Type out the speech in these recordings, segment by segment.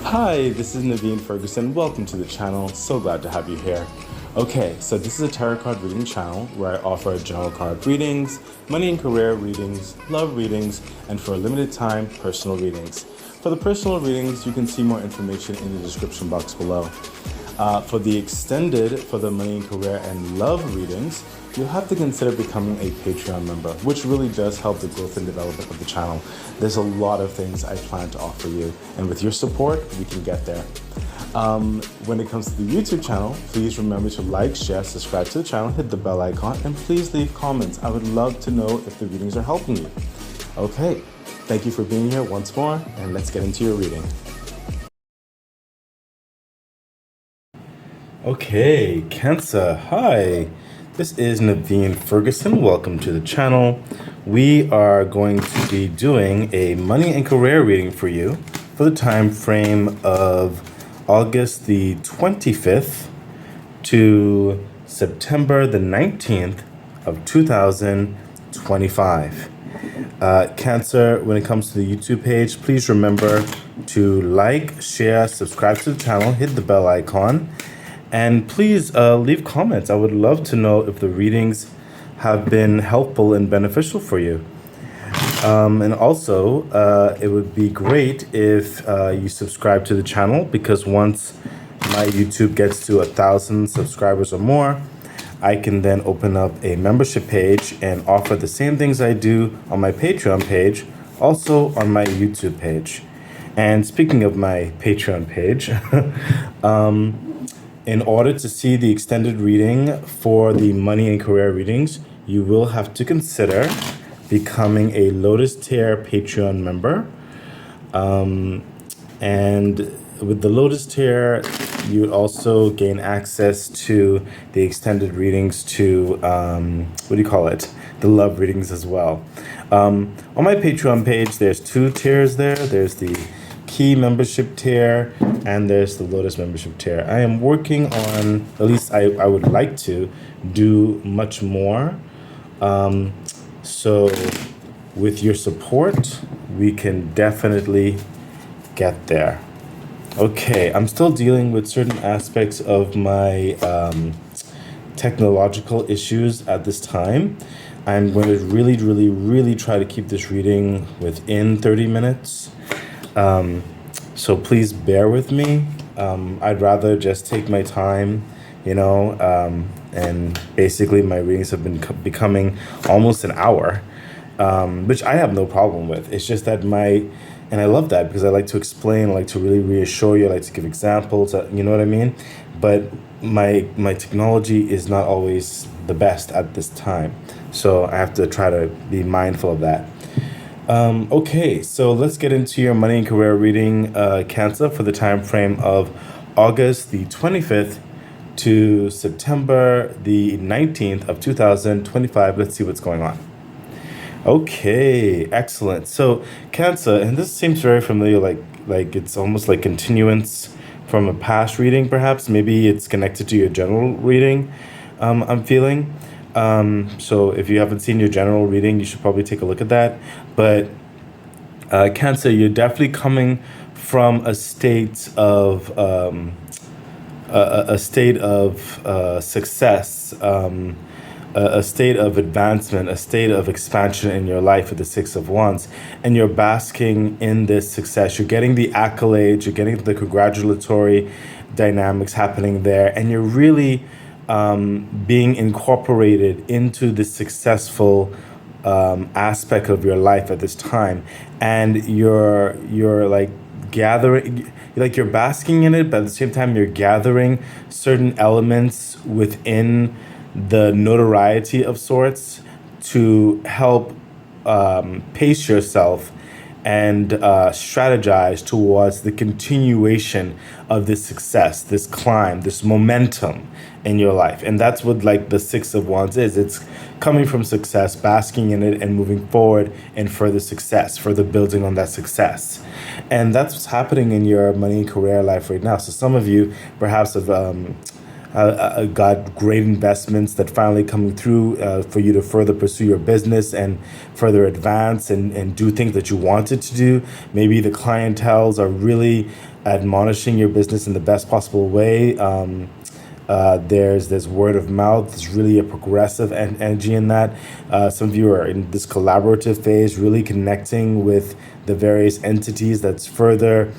Hi, this is Naveen Ferguson. Welcome to the channel. So glad to have you here. Okay, so this is a tarot card reading channel where I offer general card readings, money and career readings, love readings, and for a limited time, personal readings. For the personal readings, you can see more information in the description box below. For the money and career and love readings, you'll have to consider becoming a Patreon member, which really does help the growth and development of the channel. There's a lot of things I plan to offer you, and with your support, we can get there. When it comes to the YouTube channel, please remember to like, share, subscribe to the channel, hit the bell icon, and please leave comments. I would love to know if the readings are helping you. Okay, thank you for being here once more, and let's get into your reading. Okay, Cancer, hi. This is Naveen Ferguson. Welcome to the channel. We are going to be doing a money and career reading for you for the time frame of August the 25th to September the 19th of 2025. Cancer, when it comes to the YouTube page, please remember to like, share, subscribe to the channel, hit the bell icon, and please leave comments. I would love to know if the readings have been helpful and beneficial for you. And also, it would be great if you subscribe to the channel, because once my YouTube gets to 1,000 subscribers or more, I can then open up a membership page and offer the same things I do on my Patreon page, also on my YouTube page. And speaking of my Patreon page, in order to see the extended reading for the money and career readings, you will have to consider becoming a Lotus Tier Patreon member. And with the Lotus Tier, you would also gain access to the extended readings to, the love readings as well. On my Patreon page, there's two tiers there. There's the Key membership tier, and there's the Lotus membership tier. I am working on, at least I would like to do much more. So with your support, we can definitely get there. Okay, I'm still dealing with certain aspects of my technological issues at this time. I'm going to really try to keep this reading within 30 minutes. So please bear with me. I'd rather just take my time, and basically my readings have been becoming almost an hour, which I have no problem with. It's just that and I love that because I like to explain, I like to really reassure you, I like to give examples, you know what I mean? But my technology is not always the best at this time. So I have to try to be mindful of that. Okay, so let's get into your money and career reading, Cancer, for the time frame of August the 25th to September the 19th of 2025. Let's see what's going on. Okay, excellent. So Cancer, and this seems very familiar, like it's almost like continuance from a past reading, perhaps. Maybe it's connected to your general reading, I'm feeling. So if you haven't seen your general reading, you should probably take a look at that. But Cancer, you're definitely coming from a state of success, a state of advancement, a state of expansion in your life with the Six of Wands, and you're basking in this success. You're getting the accolades, you're getting the congratulatory dynamics happening there, and you're really being incorporated into the successful aspect of your life at this time, and you're like gathering, like you're basking in it, but at the same time you're gathering certain elements within the notoriety of sorts to help pace yourself and strategize towards the continuation of this success, this climb, this momentum in your life. And that's what like the Six of Wands is. It's coming from success, basking in it, and moving forward in further success, further building on that success. And that's what's happening in your money and career life right now. So some of you perhaps have got great investments that finally coming through for you to further pursue your business and further advance and do things that you wanted to do. Maybe the clientels are really admonishing your business in the best possible way. There's word of mouth. There's really a progressive energy in that. Some of you are in this collaborative phase, really connecting with the various entities. That's further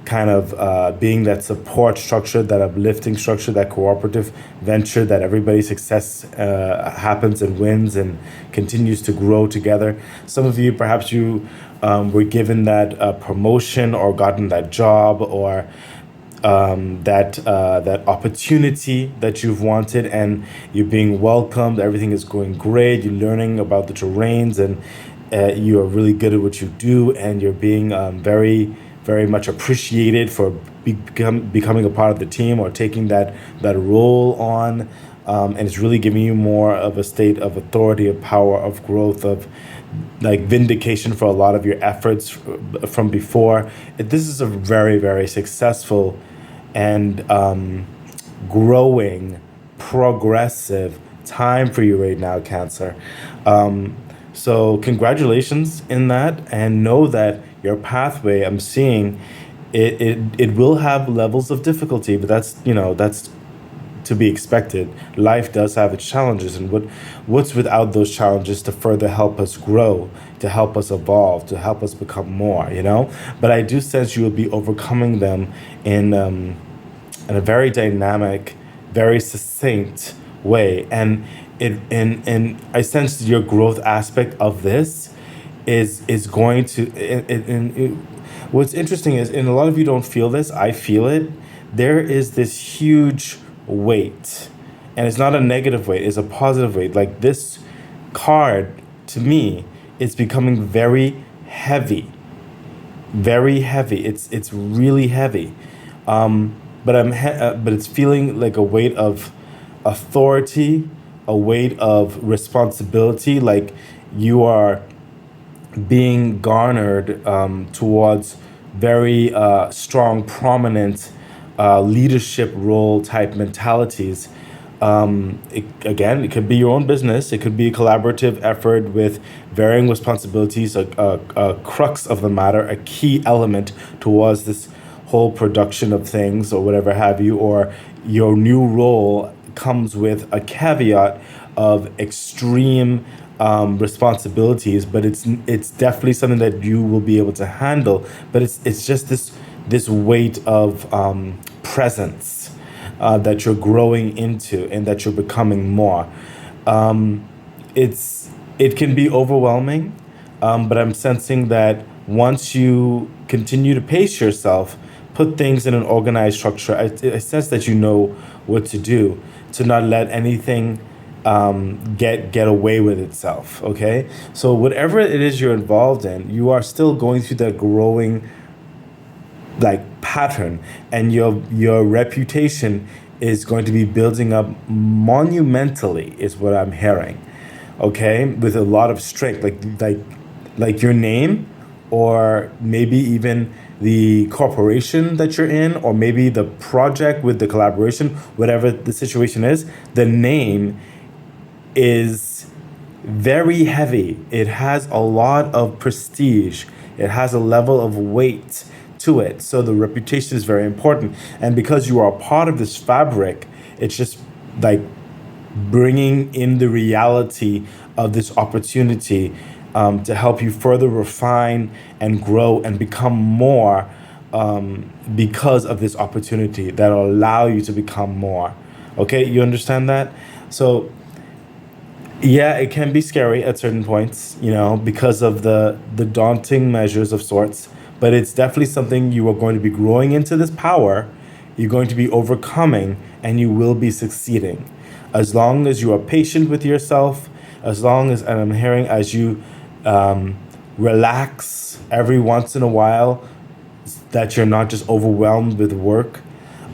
kind of being that support structure, that uplifting structure, that cooperative venture, that everybody's success happens and wins and continues to grow together. Some of you, perhaps you were given that promotion or gotten that job or that opportunity that you've wanted, and you're being welcomed. Everything is going great. You're learning about the terrains, and you are really good at what you do, and you're being very much appreciated for becoming a part of the team or taking that role on. And it's really giving you more of a state of authority, of power, of growth, of like vindication for a lot of your efforts from before. This is a very, very successful and growing, progressive time for you right now, Cancer. So congratulations in that, and know that your pathway, I'm seeing, it will have levels of difficulty, but that's to be expected. Life does have its challenges, and what's without those challenges to further help us grow, to help us evolve, to help us become more. But I do sense you will be overcoming them in a very dynamic, very succinct way, and I sense your growth aspect of this is going to. What's interesting is, and a lot of you don't feel this, I feel it. There is this huge weight, and it's not a negative weight, it's a positive weight. Like this card, to me, it's becoming very heavy, very heavy. It's really heavy, but it's feeling like a weight of authority, a weight of responsibility, like you are being garnered towards very strong, prominent leadership role type mentalities. It could be your own business. It could be a collaborative effort with varying responsibilities, a crux of the matter, a key element towards this whole production of things or whatever have you, or your new role comes with a caveat of extreme responsibilities, but it's definitely something that you will be able to handle. But it's just this weight of presence that you're growing into and that you're becoming more. It can be overwhelming, but I'm sensing that once you continue to pace yourself, put things in an organized structure, I sense that you know what to do to not let anything get away with itself. Okay, so whatever it is you're involved in, you are still going through that growing like pattern, and your reputation is going to be building up monumentally, is what I'm hearing. Okay, with a lot of strength, like your name, or maybe even the corporation that you're in, or maybe the project with the collaboration, whatever the situation is, the name is very heavy. It has a lot of prestige. It has a level of weight to it. So the reputation is very important. And because you are a part of this fabric, it's just like bringing in the reality of this opportunity to help you further refine and grow and become more, because of this opportunity that will allow you to become more. Okay, you understand that? So yeah, it can be scary at certain points, because of the daunting measures of sorts, but it's definitely something you are going to be growing into this power. You're going to be overcoming, and you will be succeeding. As long as you are patient with yourself, as long as, and I'm hearing, as you relax every once in a while, that you're not just overwhelmed with work,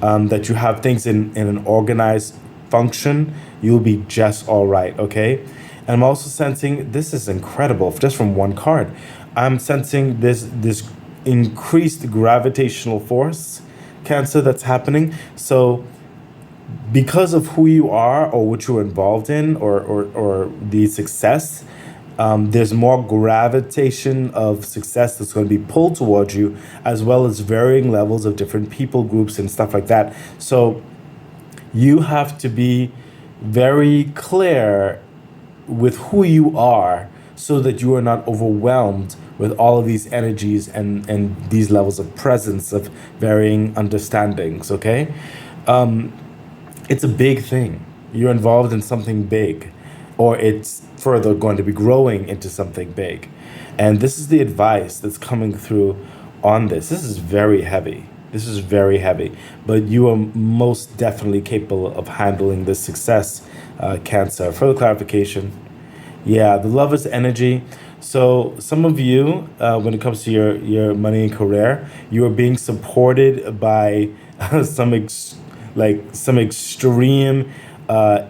that you have things in an organized function, you'll be just all right, okay? And I'm also sensing, this is incredible, just from one card. I'm sensing this increased gravitational force, Cancer, that's happening. So because of who you are or what you're involved in, or the success, there's more gravitation of success that's going to be pulled towards you, as well as varying levels of different people groups and stuff like that. So you have to be very clear with who you are so that you are not overwhelmed with all of these energies and these levels of presence of varying understandings, okay? It's a big thing. You're involved in something big, or it's further going to be growing into something big. And this is the advice that's coming through on this. This is very heavy. This is very heavy, but you are most definitely capable of handling this success, Cancer. Further clarification. Yeah, the love is energy. So some of you, when it comes to your money and career, you are being supported by some some extreme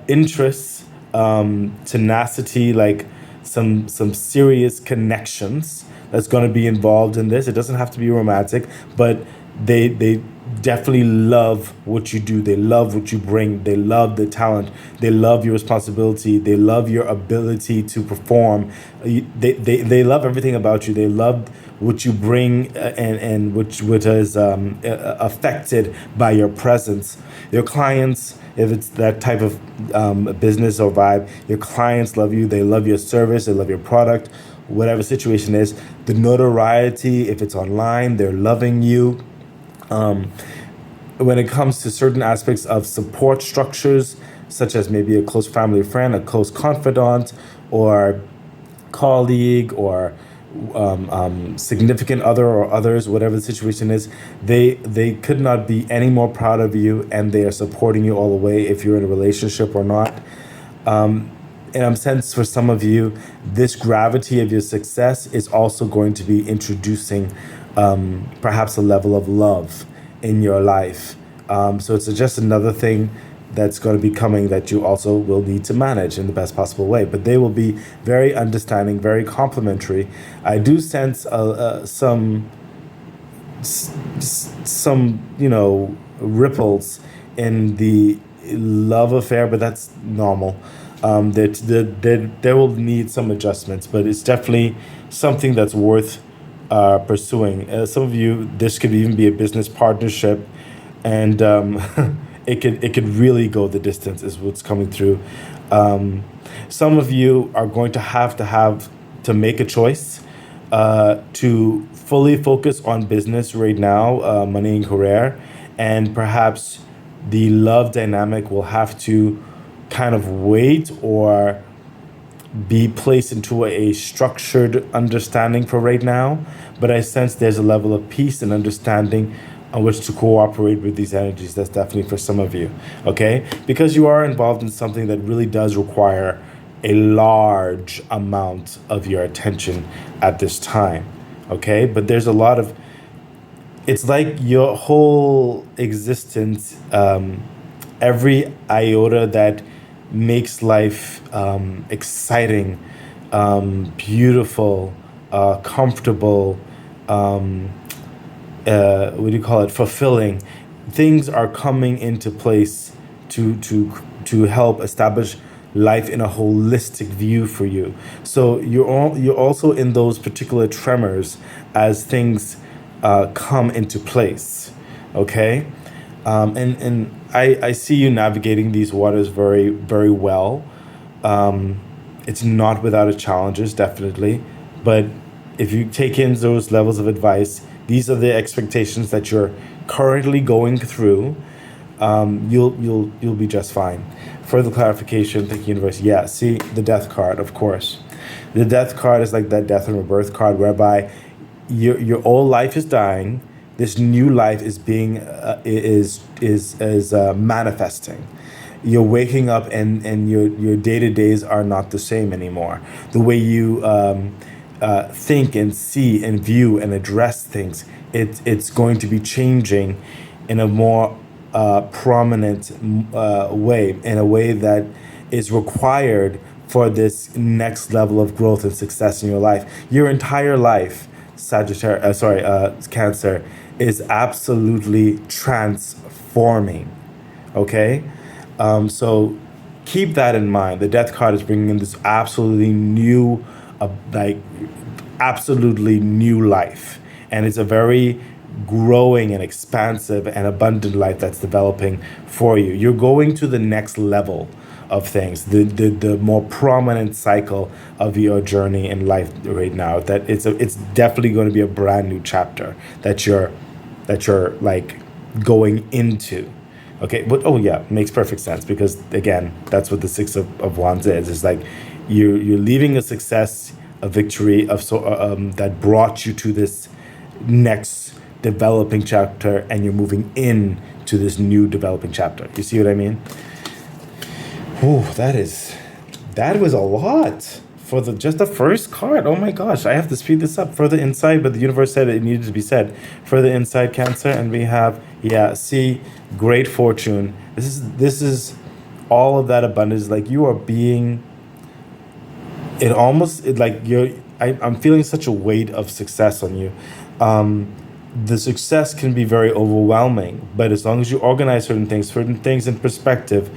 interests, tenacity, like some serious connections that's going to be involved in this. It doesn't have to be romantic, but they definitely love what you do. They love what you bring. They love the talent. They love your responsibility. They love your ability to perform. They love everything about you. They love what you bring, and which is affected by your presence. Your clients, if it's that type of business or vibe, your clients love you. They love your service. They love your product. Whatever situation is, the notoriety, if it's online, they're loving you. When it comes to certain aspects of support structures, such as maybe a close family friend, a close confidant, or colleague, or significant other or others, whatever the situation is, they could not be any more proud of you, and they are supporting you all the way, if you're in a relationship or not. In a sense, for some of you, this gravity of your success is also going to be introducing perhaps a level of love in your life. So it's just another thing that's going to be coming that you also will need to manage in the best possible way. But they will be very understanding, very complimentary. I do sense some ripples in the love affair, but that's normal. There will need some adjustments, but it's definitely something that's worth pursuing. Some of you, this could even be a business partnership, and it could really go the distance, is what's coming through. Some of you are going to have to make a choice to fully focus on business right now, money and career, and perhaps the love dynamic will have to kind of wait, or be placed into a structured understanding for right now. But I sense there's a level of peace and understanding on which to cooperate with these energies. That's definitely for some of you, okay? Because you are involved in something that really does require a large amount of your attention at this time, okay? But there's a lot of, it's like your whole existence, every iota that makes life exciting, beautiful, comfortable, what do you call it? Fulfilling. Things are coming into place to help establish life in a holistic view for you. So you're also in those particular tremors as things come into place. Okay. And I see you navigating these waters very, very well. It's not without its challenges, definitely. But if you take in those levels of advice, these are the expectations that you're currently going through. You'll be just fine. Further clarification, thank you, universe. Yeah, see the death card, of course. The death card is like that death and rebirth card, whereby your old life is dying. This new life is being is manifesting. You're waking up, and your day-to-days are not the same anymore. The way you think and see and view and address things, it's going to be changing in a more prominent way, in a way that is required for this next level of growth and success in your life. Your entire life, Cancer, is absolutely transforming. Okay, So keep that in mind. The death card is bringing in this absolutely new, like absolutely new life, and it's a very growing and expansive and abundant life that's developing for you. You're going to the next level of things, the more prominent cycle of your journey in life right now. That it's definitely going to be a brand new chapter that you're like going into. Okay, but oh yeah, makes perfect sense because again, that's what the Six of Wands is. It's like you're leaving a success, a victory of that brought you to this next developing chapter, and you're moving in to this new developing chapter. You see what I mean? Ooh, that was a lot for the just the first card. Oh my gosh, I have to speed this up. Further insight, but the universe said it needed to be said. Further insight, Cancer, and we have see great fortune. This is all of that abundance. Like you are being it almost it like you're. I'm feeling such a weight of success on you. The success can be very overwhelming, but as long as you organize certain things in perspective,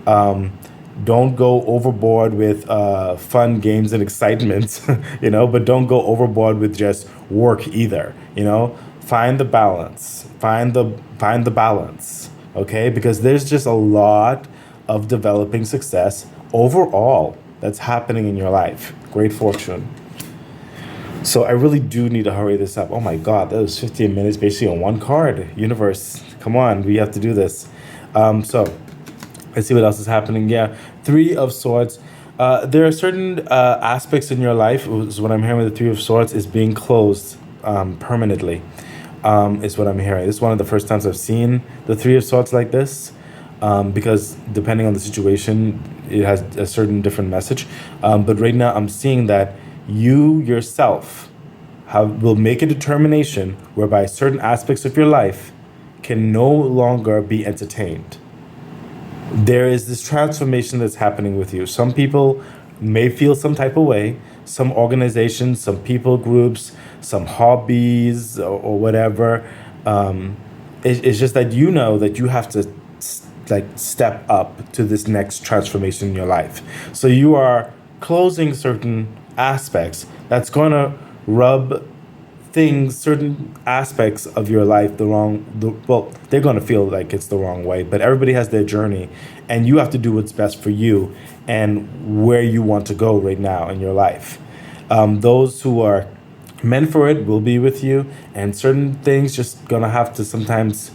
um, don't go overboard with fun games and excitement, but don't go overboard with just work either, Find the balance. Find the balance, okay? Because there's just a lot of developing success overall that's happening in your life. Great fortune. So I really do need to hurry this up. Oh my God, that was 15 minutes basically on one card. Universe, come on, we have to do this. So let's see what else is happening. Yeah, Three of Swords. There are certain aspects in your life, is what I'm hearing with the Three of Swords, is being closed permanently, is what I'm hearing. This is one of the first times I've seen the Three of Swords like this, because depending on the situation, it has a certain different message. But right now I'm seeing that you yourself will make a determination whereby certain aspects of your life can no longer be entertained. There is this transformation that's happening with you. Some people may feel some type of way, some organizations, some people groups, some hobbies, or whatever. It's just that you know that you have to like step up to this next transformation in your life. So you are closing certain aspects that's going to rub certain aspects of your life well, they're going to feel like it's the wrong way, but everybody has their journey, and you have to do what's best for you and where you want to go right now in your life. Those who are meant for it will be with you, and certain things just going to have to sometimes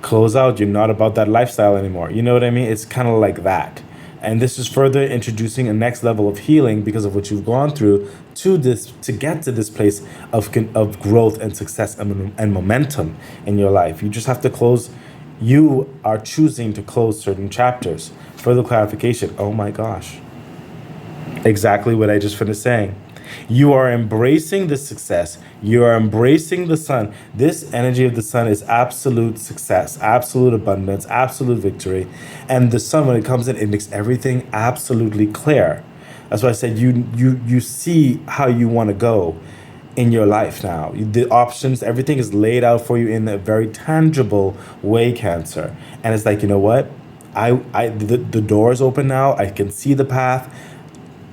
close out. You're not about that lifestyle anymore. You know what I mean? It's kind of like that. And this is further introducing a next level of healing because of what you've gone through to get to this place of growth and success and momentum in your life. You just have to close. You are choosing to close certain chapters. Further clarification. Oh my gosh. Exactly what I just finished saying. You are embracing the success. You are embracing the sun. This energy of the sun is absolute success, absolute abundance, absolute victory. And the sun, when it comes in, it makes everything absolutely clear. That's why I said you see how you want to go in your life now. The options, everything is laid out for you in a very tangible way, Cancer. And it's like, you know what? The door is open now. I can see the path.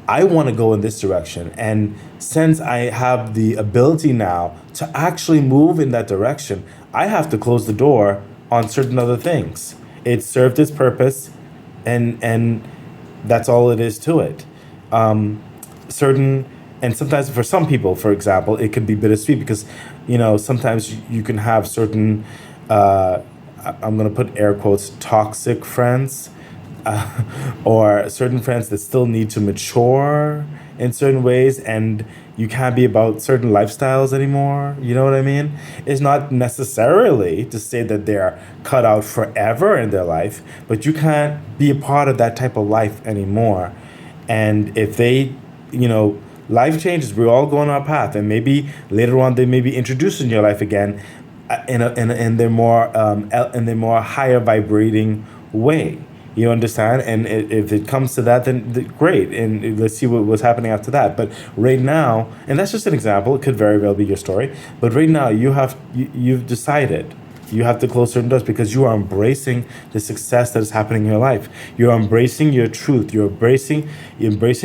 I want to go in this direction. And since I have the ability now to actually move in that direction, I have to close the door on certain other things. It served its purpose, and that's all it is to it. Certain and sometimes for some people, for example, it could be bittersweet because, sometimes you can have certain, I'm going to put air quotes, toxic friends, or certain friends that still need to mature in certain ways, and you can't be about certain lifestyles anymore. You know what I mean? It's not necessarily to say that they're cut out forever in their life, but you can't be a part of that type of life anymore. And if they, life changes, we're all going our path, and maybe later on they may be introduced in your life again, in their more higher vibrating way. You understand? And if it comes to that, then great. And let's see what was happening after that. But right now, and that's just an example. It could very well be your story. But right now, you've decided. You have to close certain doors because you are embracing the success that is happening in your life. You're embracing your truth. You're embracing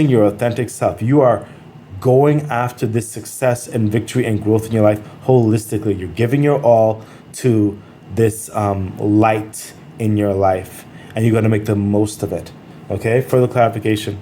your authentic self. You are going after this success and victory and growth in your life holistically. You're giving your all to this light in your life, and you're going to make the most of it. Okay, further clarification.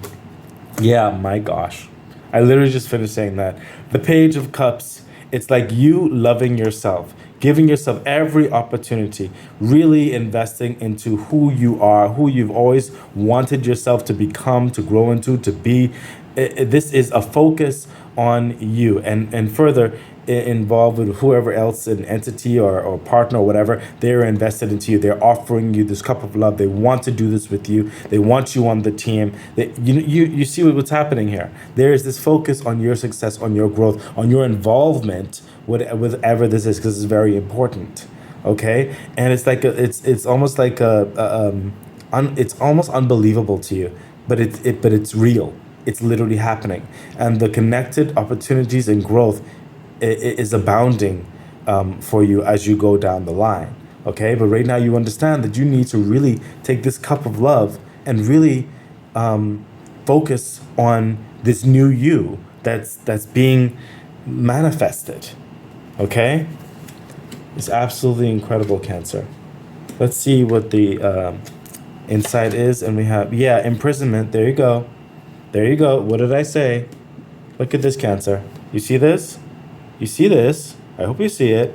Yeah, my gosh. I literally just finished saying that. The Page of Cups, it's like you loving yourself, giving yourself every opportunity, really investing into who you are, who you've always wanted yourself to become, to grow into, to be. This is a focus on you. And further, involved with whoever else, an entity or partner or whatever, they're invested into you. They're offering you this cup of love. They want to do this with you. They want you on the team. You see what's happening here. There is this focus on your success, on your growth, on your involvement with whatever this is, because it's very important. Okay, and it's like it's almost like it's almost unbelievable to you, but it's real. It's literally happening, and the connected opportunities and growth is abounding for you as you go down the line. Okay, but right now you understand that you need to really take this cup of love and really focus on this new you that's being manifested. Okay, it's absolutely incredible, Cancer. Let's see what the insight is, and we have imprisonment. There you go. There you go. What did I say? Look at this, Cancer. You see this? You see this? I hope you see it.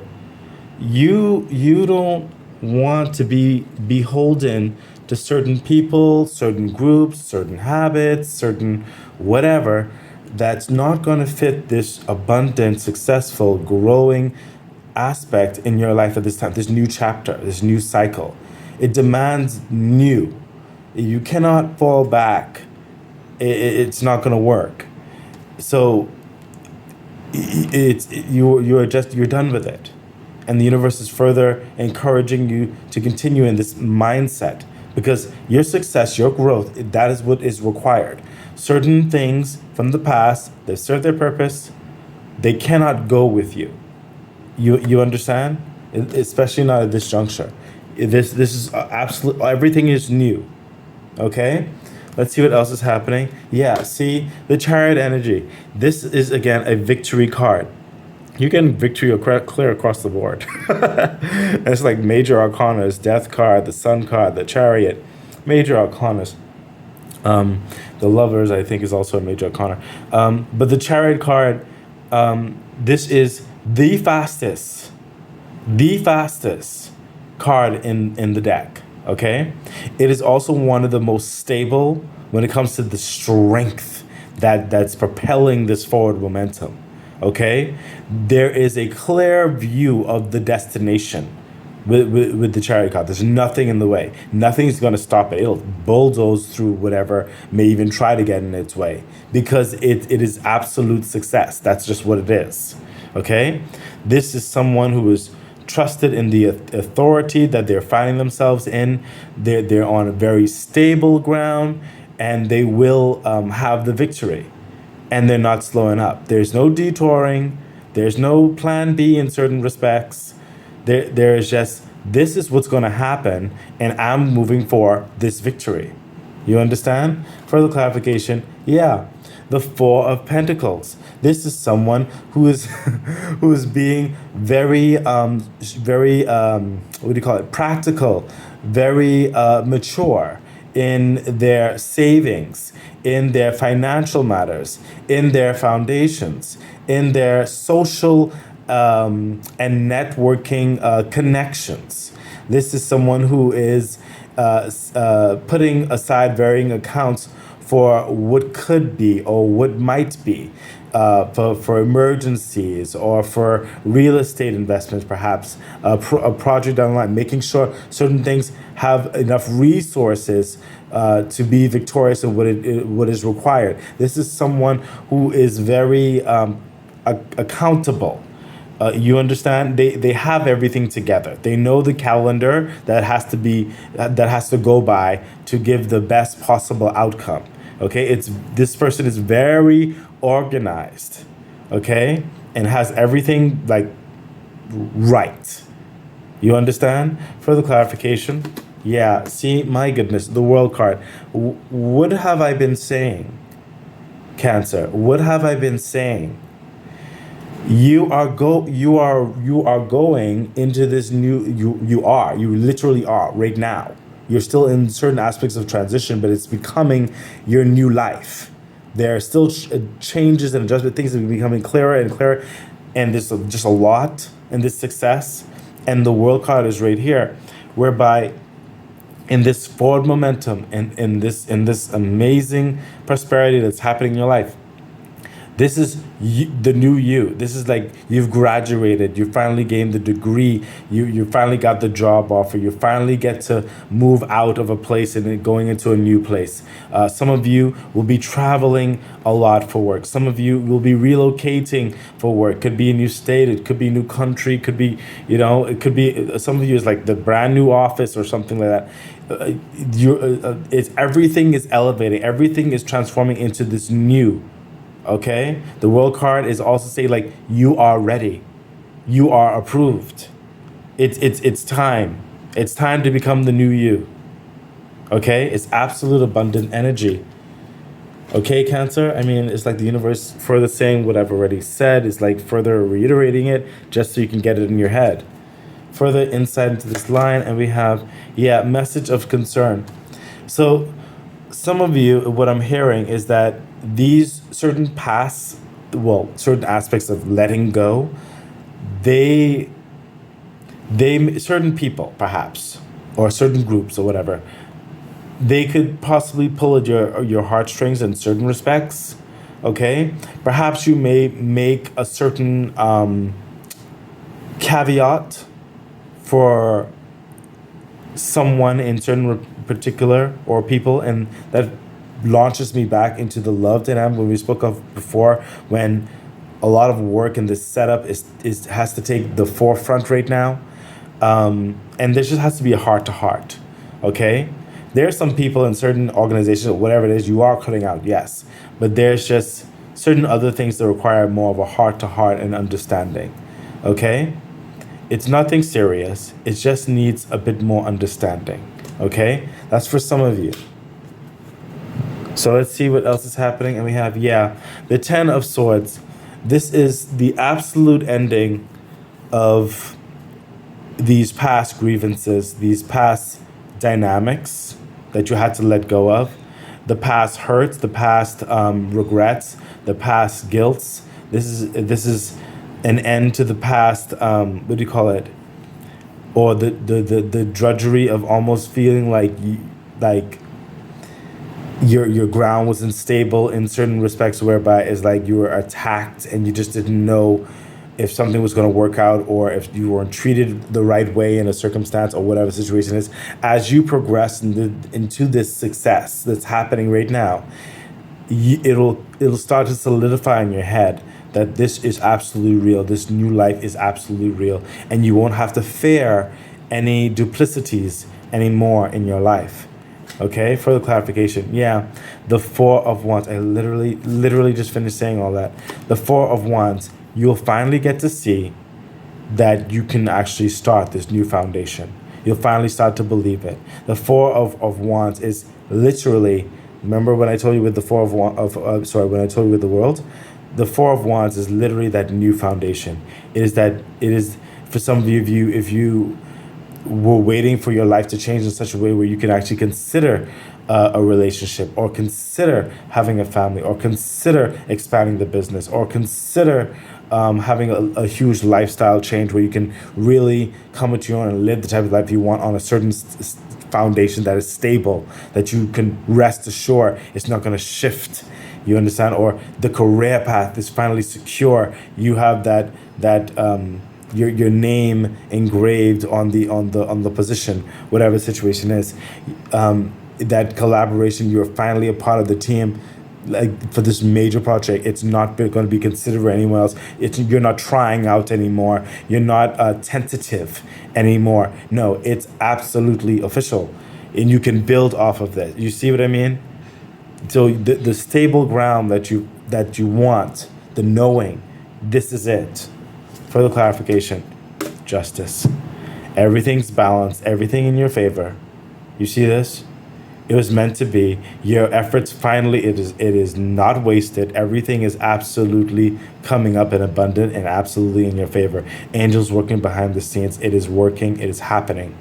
You don't want to be beholden to certain people, certain groups, certain habits, certain whatever that's not going to fit this abundant, successful, growing aspect in your life at this time, this new chapter, this new cycle. It demands new. You cannot fall back. It's not going to work. So you're done with it, and the universe is further encouraging you to continue in this mindset, because your success, your growth, that is what is required. Certain things from the past that serve their purpose, they cannot go with you. You understand? Especially not at this juncture. This is absolute. Everything is new. Okay. Let's see what else is happening. Yeah, see the Chariot energy. This is again a victory card. You're getting victory clear across the board. It's like major arcanas, Death card, the Sun card, the Chariot, major arcanas. The Lovers, I think, is also a major arcana. But the Chariot card, this is the fastest card in the deck. Okay, it is also one of the most stable when it comes to the strength that's propelling this forward momentum. Okay, there is a clear view of the destination with the Chariot card. There's nothing in the way. Nothing's going to stop it. It'll bulldoze through whatever may even try to get in its way, because it is absolute success. That's just what it is. Okay, this is someone who is trusted in the authority that they're finding themselves in. They're on a very stable ground, and they will have the victory, and they're not slowing up. There's no detouring. There's no plan B in certain respects. There's just, this is what's going to happen, and I'm moving for this victory. You understand? Further clarification, the Four of Pentacles. This is someone who is who is being very practical, very mature in their savings, in their financial matters, in their foundations, in their social and networking connections. This is someone who is putting aside varying accounts for what could be or what might be, for emergencies or for real estate investments, perhaps a project down the line, making sure certain things have enough resources to be victorious in what is required. This is someone who is very accountable. You understand? They have everything together. They know the calendar that has to go by to give the best possible outcome. Okay, this person is very organized, okay, and has everything like right. You understand? Further clarification. Yeah, see, my goodness, the world card. What have I been saying, Cancer? What have I been saying? You are going into this new you literally are right now. You're still in certain aspects of transition, but it's becoming your new life. There are still changes and adjustment. Things are becoming clearer and clearer, and there's just a lot in this success. And the world card is right here, whereby in this forward momentum and in this amazing prosperity that's happening in your life, this is the new you. This is like you've graduated. You finally gained the degree. You finally got the job offer. You finally get to move out of a place and then going into a new place. Some of you will be traveling a lot for work. Some of you will be relocating for work. Could be a new state. It could be a new country. Could be, it could be, some of you is like the brand new office or something like that. It's everything is elevating. Everything is transforming into this new. Okay, the world card is also saying like you are ready, you are approved. It's time. It's time to become the new you. Okay, it's absolute abundant energy. Okay, Cancer. I mean, it's like the universe further saying what I've already said. It's like further reiterating it just so you can get it in your head. Further insight into this line, and we have message of concern. So some of you, what I'm hearing is that these certain certain aspects of letting go, they certain people perhaps, or certain groups or whatever, they could possibly pull at your heartstrings in certain respects. Okay, perhaps you may make a certain caveat for someone in certain particular or people, and that launches me back into the love dynamic when we spoke of before, when a lot of work in this setup has to take the forefront right now, and there just has to be a heart to heart. Okay, there are some people in certain organizations or whatever it is you are cutting out, yes, but there's just certain other things that require more of a heart to heart and understanding. Okay, it's nothing serious, it just needs a bit more understanding. Okay, that's for some of you. So let's see what else is happening. And we have, the 10 of Swords. This is the absolute ending of these past grievances, these past dynamics that you had to let go of, the past hurts, the past regrets, the past guilts. This is an end to the past, what do you call it? Or the drudgery of almost feeling like your ground was unstable in certain respects, whereby it's like you were attacked and you just didn't know if something was going to work out, or if you weren't treated the right way in a circumstance or whatever the situation is. As you progress into this success that's happening right now, it'll start to solidify in your head that this is absolutely real. This new life is absolutely real, and you won't have to fear any duplicities anymore in your life. Okay, further clarification. The Four of Wands. I literally just finished saying all that. The Four of Wands. You'll finally get to see that you can actually start this new foundation. You'll finally start to believe it. The Four of Wands is literally. Remember when I told you with the Four of Wands? When I told you with the World, the Four of Wands is literally that new foundation. It is for some of you, if you were waiting for your life to change in such a way where you can actually consider a relationship, or consider having a family, or consider expanding the business, or consider having a huge lifestyle change where you can really come into your own and live the type of life you want on a certain foundation that is stable, that you can rest assured it's not going to shift. You understand? Or the career path is finally secure. You have that your name engraved on the position, whatever the situation is. That collaboration, you're finally a part of the team, like for this major project. It's not going to be considered for anyone else. You're not trying out anymore. You're not tentative anymore. No, it's absolutely official, and you can build off of that. You see what I mean? So the stable ground that you want, the knowing, this is it. Further clarification, Justice. Everything's balanced, everything in your favor. You see this? It was meant to be. Your efforts finally, it is not wasted. Everything is absolutely coming up and abundant and absolutely in your favor. Angels working behind the scenes. It is working, it is happening.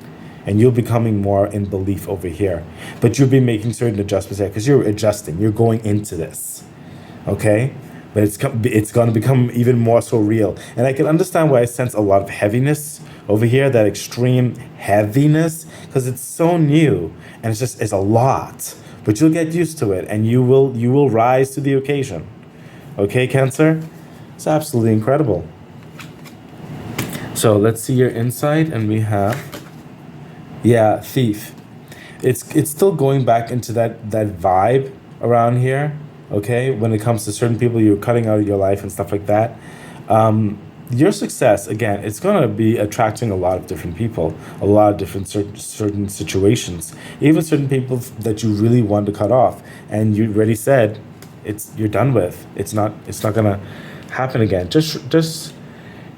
And you'll be coming more in belief over here. But you'll be making certain adjustments here because you're adjusting. You're going into this. Okay? But it's going to become even more so real. And I can understand why I sense a lot of heaviness over here, that extreme heaviness, because it's so new and it's a lot. But you'll get used to it and you will rise to the occasion. Okay, Cancer? It's absolutely incredible. So let's see your insight, and we have, yeah, thief. It's still going back into that vibe around here. Okay, when it comes to certain people you're cutting out of your life and stuff like that. Your success, again, it's going to be attracting a lot of different people, a lot of different certain situations, even certain people that you really want to cut off, and you already said you're done with. It's not going to happen again. Just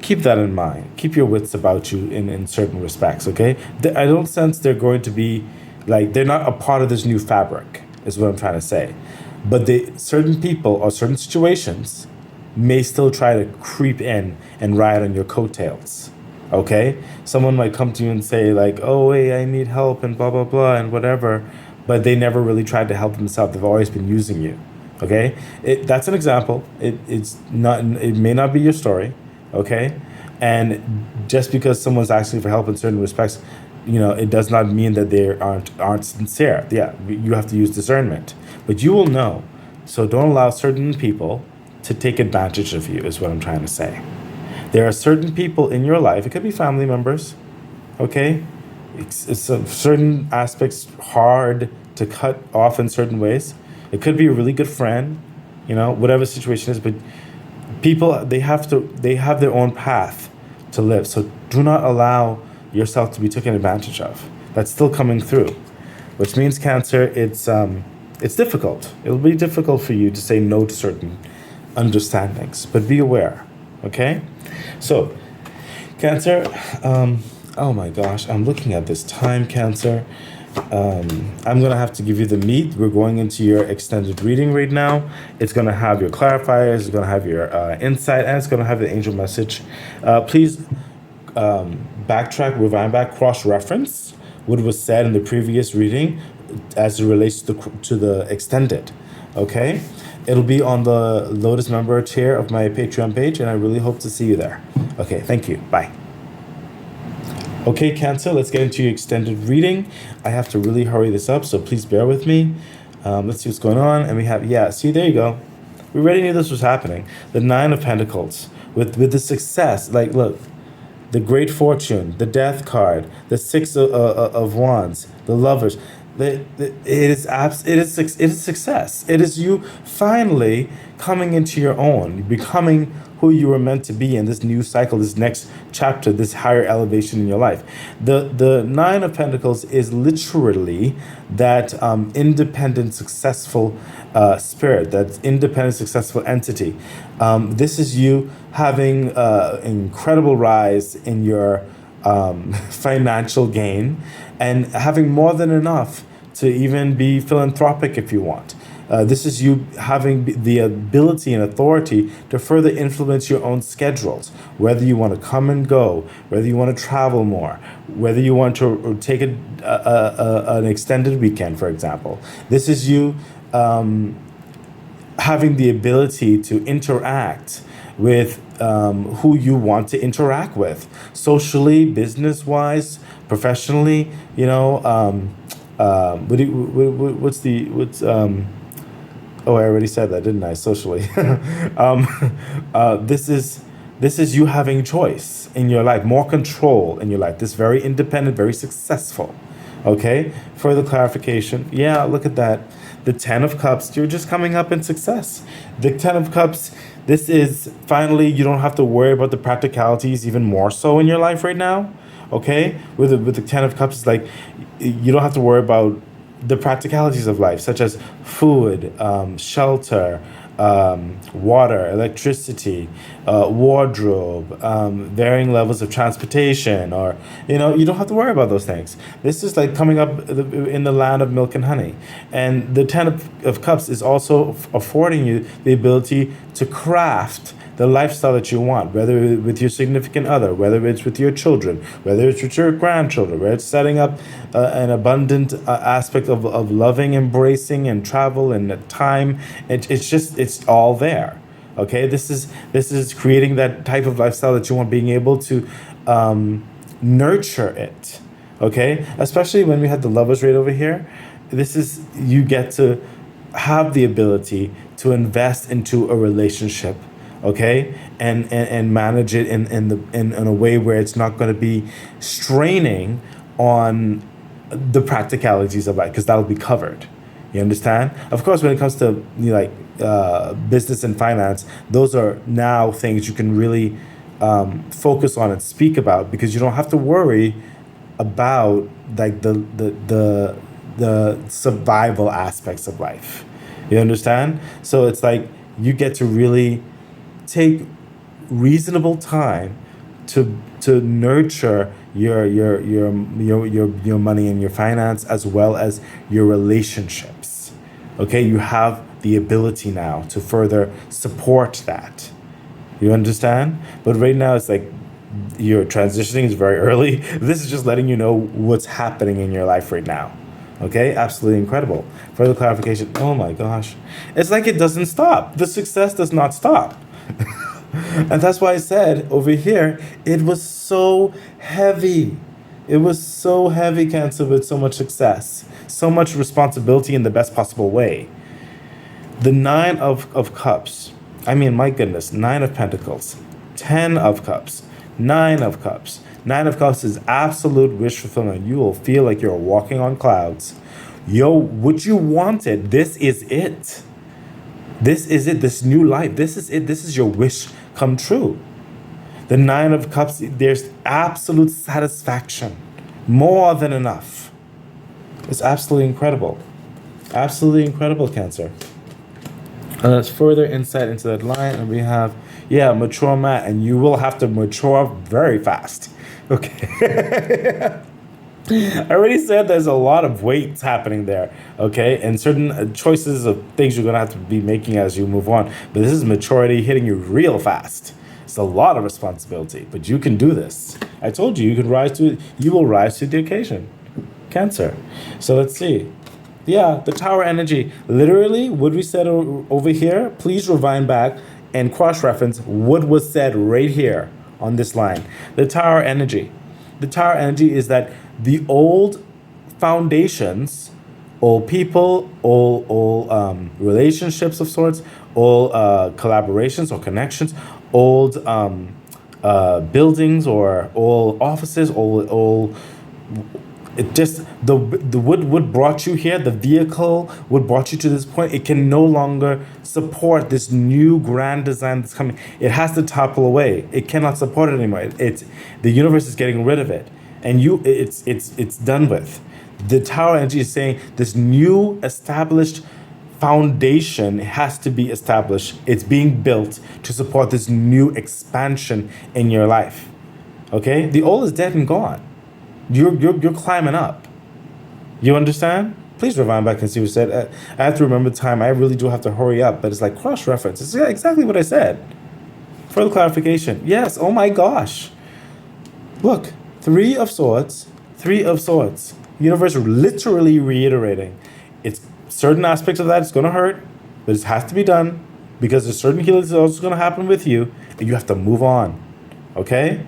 keep that in mind. Keep your wits about you in certain respects. Okay, I don't sense they're going to be like, they're not a part of this new fabric, is what I'm trying to say. But certain people or certain situations may still try to creep in and ride on your coattails. Okay? Someone might come to you and say, like, oh, hey, I need help and blah, blah, blah, and whatever. But they never really tried to help themselves. They've always been using you. Okay? That's an example. It's not. It may not be your story. Okay? And just because someone's asking for help in certain respects, it does not mean that they aren't sincere. Yeah, you have to use discernment. But you will know. So don't allow certain people to take advantage of you, is what I'm trying to say. There are certain people in your life, it could be family members, okay? It's certain aspects hard to cut off in certain ways. It could be a really good friend, whatever the situation is, but people, they have their own path to live. So do not allow yourself to be taken advantage of. That's still coming through, which means, Cancer, it's difficult. It'll be difficult for you to say no to certain understandings, but be aware, okay? So, Cancer, oh my gosh, I'm looking at this time, Cancer. I'm going to have to give you the meat. We're going into your extended reading right now. It's going to have your clarifiers, it's going to have your insight, and it's going to have the angel message. Please backtrack, rewind back, cross-reference what was said in the previous reading as it relates to the extended, okay? It'll be on the Lotus member tier of my Patreon page, and I really hope to see you there. Okay, thank you. Bye. Okay, Cancer, let's get into your extended reading. I have to really hurry this up, so please bear with me. Let's see what's going on. And we have, see, there you go. We already knew this was happening. The Nine of Pentacles. With the success, like, look, the Great Fortune, the Death card, the Six of Wands, the Lovers. It is success. It is you finally coming into your own, becoming who you were meant to be in this new cycle, this next chapter, this higher elevation in your life. The Nine of Pentacles is literally that independent, successful spirit, that independent, successful entity. This is you having an incredible rise in your financial gain, and having more than enough to even be philanthropic if you want. This is you having the ability and authority to further influence your own schedules, whether you want to come and go, whether you want to travel more, whether you want to take an extended weekend, for example. This is you having the ability to interact with who you want to interact with, socially, business-wise, professionally. Oh, I already said that, didn't I? Socially. This is you having choice in your life, more control in your life. This very independent, very successful. Okay. Further clarification. Yeah, look at that. The Ten of Cups. You're just coming up in success. The Ten of Cups. This is finally, you don't have to worry about the practicalities even more so in your life right now. Okay. With the Ten of Cups, it's like you don't have to worry about the practicalities of life, such as food, shelter, water, electricity, wardrobe, varying levels of transportation, or you don't have to worry about those things. This is like coming up in the land of milk and honey, and the Ten of Cups is also affording you the ability to craft the lifestyle that you want, whether with your significant other, whether it's with your children, whether it's with your grandchildren, whether it's setting up an abundant aspect of loving, embracing, and travel and time. It's all there. Okay, this is creating that type of lifestyle that you want, being able to nurture it. Okay, especially when we had the lovers right over here. This is, you get to have the ability to invest into a relationship, okay, and manage it in a way where it's not going to be straining on the practicalities of life, because that'll be covered. You understand? Of course, when it comes to business and finance, those are now things you can really focus on and speak about, because you don't have to worry about like the survival aspects of life. You understand? So it's like you get to really take reasonable time to nurture your money and your finance, as well as your relationships. Okay, you have the ability now to further support that. You understand? But right now it's like your transitioning is very early. This is just letting you know what's happening in your life right now. Okay, absolutely incredible. Further clarification. Oh my gosh. It's like it doesn't stop. The success does not stop. And that's why I said over here, it was so heavy. It was so heavy, Cancer, with so much success, so much responsibility in the best possible way. The Nine of Cups. I mean, my goodness, Nine of Pentacles, 10 of Cups, 9 of Cups. 9 of Cups is absolute wish fulfillment. You will feel like you're walking on clouds. Yo, what you wanted, this is it. This is it, this new life. This is it. This is your wish come true. The 9 of Cups, there's absolute satisfaction. More than enough. It's absolutely incredible. Absolutely incredible, Cancer. And let's further insight into that line. And we have, mature man. And you will have to mature very fast. Okay. I already said there's a lot of weights happening there, okay? And certain choices of things you're going to have to be making as you move on. But this is maturity hitting you real fast. It's a lot of responsibility, but you can do this. I told you, you will rise to the occasion. Cancer. So let's see. Yeah, the Tower energy. Literally, what we said over here, please rewind back and cross-reference what was said right here on this line. The Tower energy. The Tower energy is that the old foundations, old people, all relationships of sorts, all collaborations or connections, old buildings or all offices, all it just the what brought you here, the vehicle what brought you to this point, it can no longer support this new grand design that's coming. It has to topple away. It cannot support it anymore. It's the universe is getting rid of it, and it's done with. The Tower energy is saying this new established foundation has to be established. It's being built to support this new expansion in your life. Okay, the old is dead and gone. You're climbing up. You understand? Please rewind back and see what I said. I have to remember time. I really do have to hurry up, but it's like cross-reference. It's exactly what I said. Further clarification. Yes, oh my gosh. Look, 3 of Swords, 3 of Swords. Universe literally reiterating. It's certain aspects of that is going to hurt, but it has to be done because there's certain healing that's also going to happen with you, and you have to move on. Okay?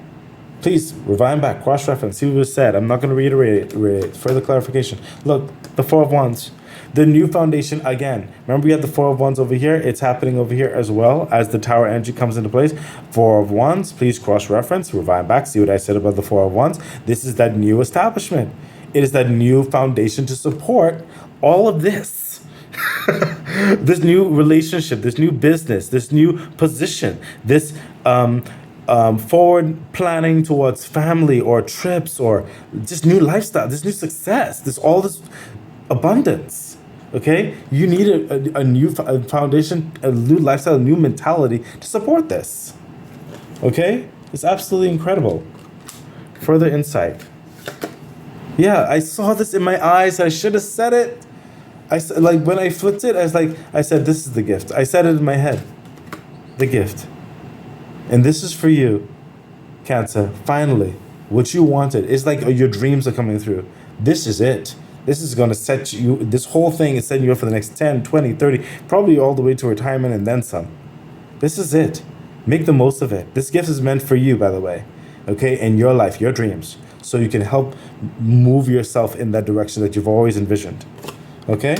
Please rewind back, cross-reference, see what was said. I'm not going to reiterate it. Further clarification. Look, the 4 of Wands. The new foundation, again. Remember we had the 4 of Wands over here. It's happening over here as well as the Tower energy comes into place. 4 of Wands, please cross-reference, rewind back, see what I said about the 4 of Wands. This is that new establishment. It is that new foundation to support all of this. This new relationship, this new business, this new position, this forward planning towards family or trips or just new lifestyle, this new success, this abundance. Okay, you need a new foundation, a new lifestyle, a new mentality to support this. Okay, it's absolutely incredible. Further insight. Yeah, I saw this in my eyes. I should have said it. Like when I flipped it, I said, this is the gift. I said it in my head, the gift, and this is for you, Cancer. Finally, what you wanted. It's like your dreams are coming through. This is it. This is going to set you, this whole thing is setting you up for the next 10, 20, 30, probably all the way to retirement and then some. This is it. Make the most of it. This gift is meant for you, by the way, okay, in your life, your dreams, so you can help move yourself in that direction that you've always envisioned, okay?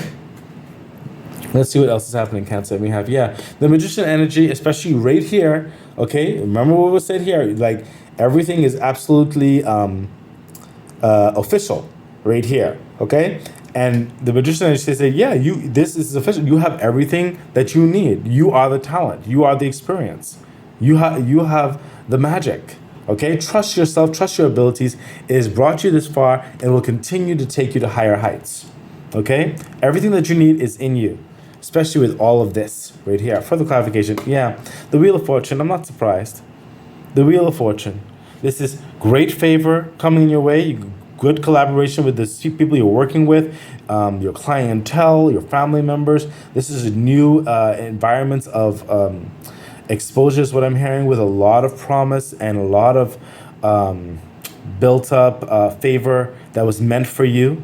Let's see what else is happening, Cancer. We have, the Magician energy, especially right here, okay? Remember what was said here, like everything is absolutely official right here, okay? And the Magician energy says, this is official. You have everything that you need. You are the talent. You are the experience. You have the magic, okay? Trust yourself, trust your abilities. It has brought you this far and will continue to take you to higher heights, okay? Everything that you need is in you, especially with all of this right here. Further clarification, the Wheel of Fortune, I'm not surprised. The Wheel of Fortune. This is great favor coming in your way, good collaboration with the people you're working with, your clientele, your family members. This is a new environments of exposure is what I'm hearing, with a lot of promise and a lot of built up favor that was meant for you.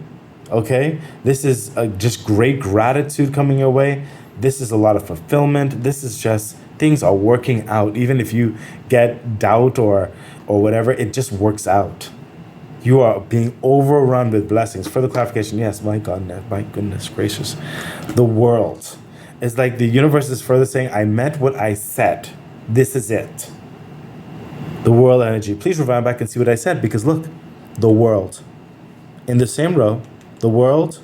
Okay, this is just great gratitude coming your way. This is a lot of fulfillment. This is just things are working out. Even if you get doubt or whatever, it just works out. You are being overrun with blessings. Further clarification, yes, my goodness gracious. The world. It's like the universe is further saying, I meant what I said. This is it. The world energy. Please rewind back and see what I said, because look, the world. In the same row, the world.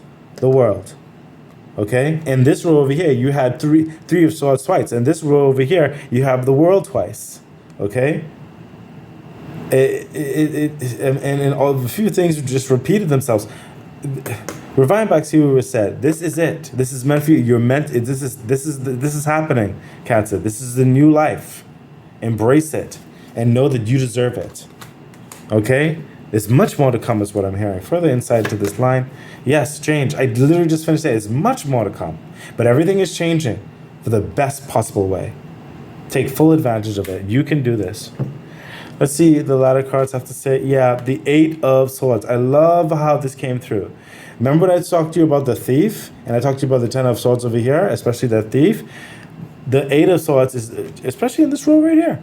Okay? In this row over here, you had three of swords twice. In this row over here, you have the world twice. Okay? And all a few things just repeated themselves. Rewind back, see what was said. This is it. This is meant for you. You're meant. This is happening, Cancer. This is the new life. Embrace it and know that you deserve it. Okay. There's much more to come, is what I'm hearing. Further insight to this line. Yes, change. I literally just finished saying there's much more to come, but everything is changing for the best possible way. Take full advantage of it. You can do this. Let's see, the latter cards have to say, the 8 of Swords. I love how this came through. Remember when I talked to you about the thief, and I talked to you about the 10 of Swords over here, especially the thief? The 8 of Swords is, especially in this row right here,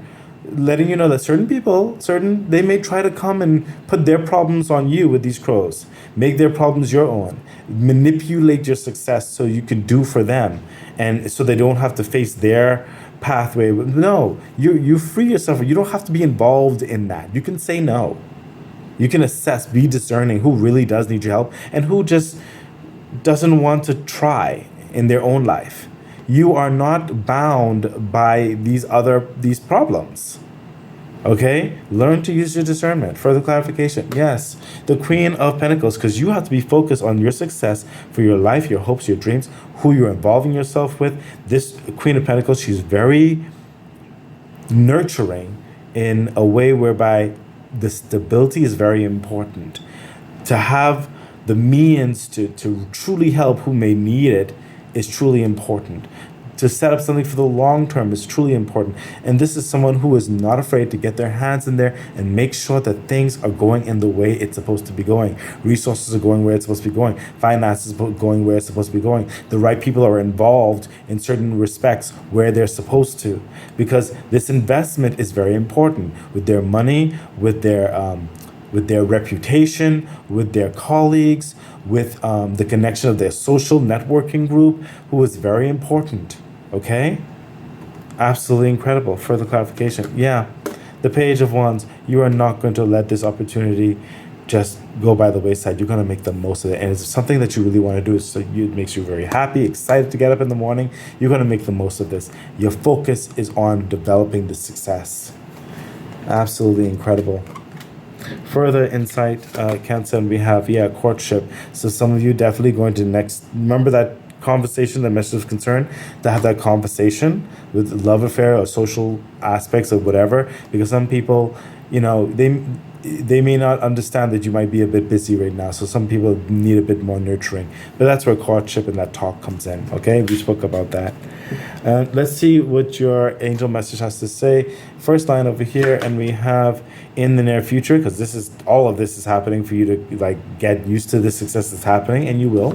letting you know that certain people, they may try to come and put their problems on you with these crows. Make their problems your own. Manipulate your success so you can do for them, and so they don't have to face their pathway. No, you free yourself. You don't have to be involved in that. You can say no. You can assess, be discerning who really does need your help and who just doesn't want to try in their own life. You are not bound by these problems. Okay? Learn to use your discernment. Further clarification. Yes, the Queen of Pentacles, because you have to be focused on your success for your life, your hopes, your dreams, who you're involving yourself with. This Queen of Pentacles, she's very nurturing in a way whereby the stability is very important. To have the means to truly help who may need it is truly important. To set up something for the long term is truly important. And this is someone who is not afraid to get their hands in there and make sure that things are going in the way it's supposed to be going. Resources are going where it's supposed to be going. Finances are going where it's supposed to be going. The right people are involved in certain respects where they're supposed to. Because this investment is very important with their money, with their reputation, with their colleagues, with the connection of their social networking group, who is very important. Okay? Absolutely incredible. Further clarification. The Page of Wands. You are not going to let this opportunity just go by the wayside. You're going to make the most of it. And it's something that you really want to do. It makes you very happy, excited to get up in the morning. You're going to make the most of this. Your focus is on developing the success. Absolutely incredible. Further insight, Cancer, and we have, courtship. So some of you definitely going to remember that conversation, the message of concern, to have that conversation with love affair or social aspects of whatever, because some people, they may not understand that you might be a bit busy right now. So some people need a bit more nurturing. But that's where courtship and that talk comes in. Okay, we spoke about that. And let's see what your angel message has to say. First line over here, and we have in the near future, because all of this is happening for you to get used to the success that's happening, and you will.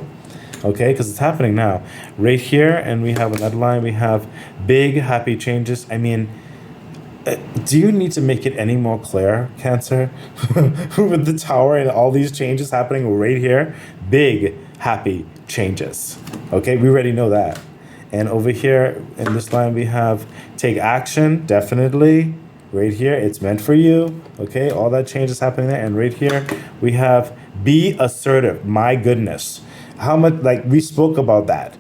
Okay, because it's happening now. Right here, and we have another line. We have big happy changes. I mean, do you need to make it any more clear, Cancer? With the tower and all these changes happening right here, big, happy changes. Okay, we already know that. And over here in this line, we have take action, definitely. Right here, it's meant for you. Okay, all that change is happening there. And right here, we have be assertive. My goodness. How much, we spoke about that.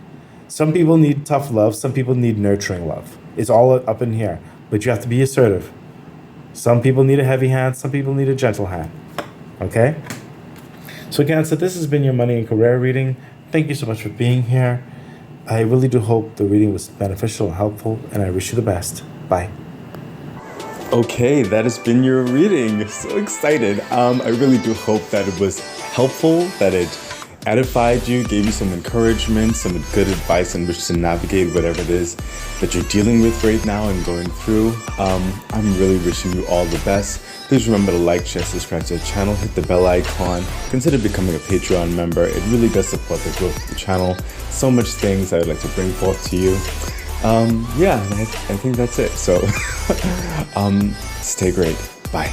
Some people need tough love, some people need nurturing love. It's all up in here. But you have to be assertive. Some people need a heavy hand, some people need a gentle hand. Okay? So Cancer, this has been your money and career reading. Thank you so much for being here. I really do hope the reading was beneficial and helpful, and I wish you the best. Bye. Okay, that has been your reading. So excited. I really do hope that it was helpful, that it edified you, gave you some encouragement, some good advice on which to navigate whatever it is that you're dealing with right now and going through. I'm really wishing you all the best. Please remember to like, share, subscribe to the channel, hit the bell icon, consider becoming a Patreon member. It really does support the growth of the channel. So much things I would like to bring forth to you. I think that's it. So stay great. Bye.